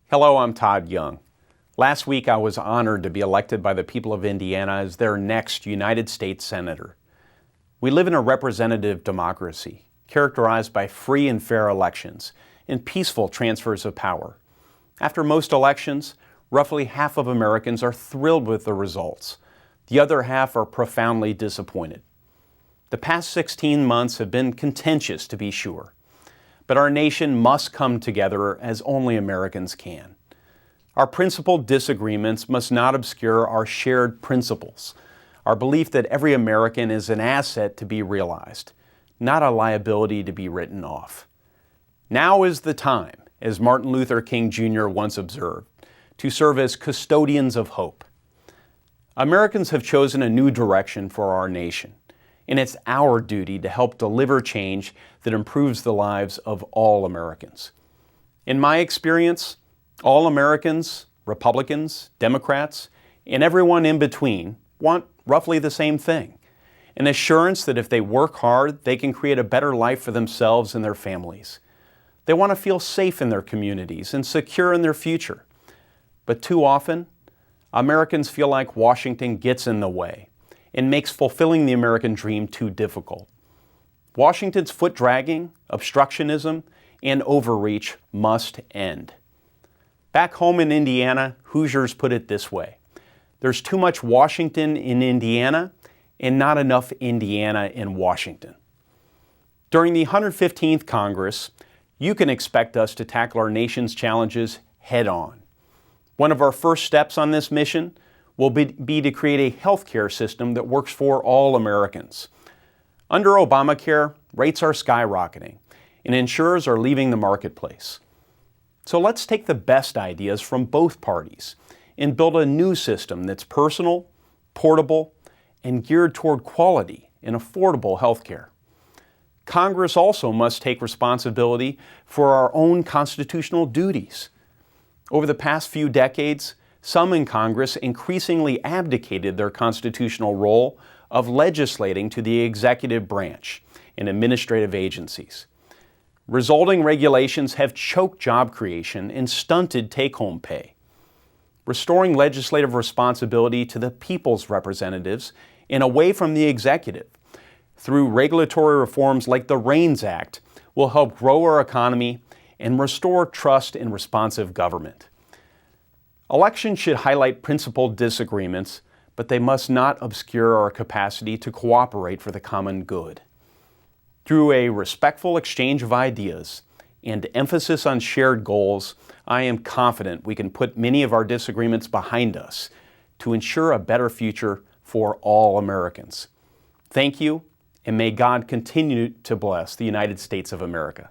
Hello, I'm Todd Young. Last week I was honored to be elected by the people of Indiana as their next United States Senator. We live in a representative democracy, characterized by free and fair elections and peaceful transfers of power. After most elections, roughly half of Americans are thrilled with the results. The other half are profoundly disappointed. The past 16 months have been contentious, to be sure. But our nation must come together as only Americans can. Our principal disagreements must not obscure our shared principles, our belief that every American is an asset to be realized, not a liability to be written off. Now is the time, as Martin Luther King Jr. once observed, to serve as custodians of hope. Americans have chosen a new direction for our nation, and it's our duty to help deliver change that improves the lives of all Americans. In my experience, all Americans, Republicans, Democrats, and everyone in between want roughly the same thing: an assurance that if they work hard, they can create a better life for themselves and their families. They want to feel safe in their communities and secure in their future. But too often, Americans feel like Washington gets in the way and makes fulfilling the American dream too difficult. Washington's foot-dragging, obstructionism, and overreach must end. Back home in Indiana, Hoosiers put it this way: there's too much Washington in Indiana and not enough Indiana in Washington. During the 115th Congress, you can expect us to tackle our nation's challenges head-on. One of our first steps on this mission will be to create a health care system that works for all Americans. Under Obamacare, rates are skyrocketing, and insurers are leaving the marketplace. So let's take the best ideas from both parties and build a new system that's personal, portable, and geared toward quality and affordable health care. Congress also must take responsibility for our own constitutional duties. Over the past few decades, some in Congress increasingly abdicated their constitutional role of legislating to the executive branch and administrative agencies. Resulting regulations have choked job creation and stunted take-home pay. Restoring legislative responsibility to the people's representatives and away from the executive through regulatory reforms like the REINS Act will help grow our economy and restore trust in responsive government. Elections should highlight principled disagreements, but they must not obscure our capacity to cooperate for the common good. Through a respectful exchange of ideas and emphasis on shared goals, I am confident we can put many of our disagreements behind us to ensure a better future for all Americans. Thank you, and may God continue to bless the United States of America.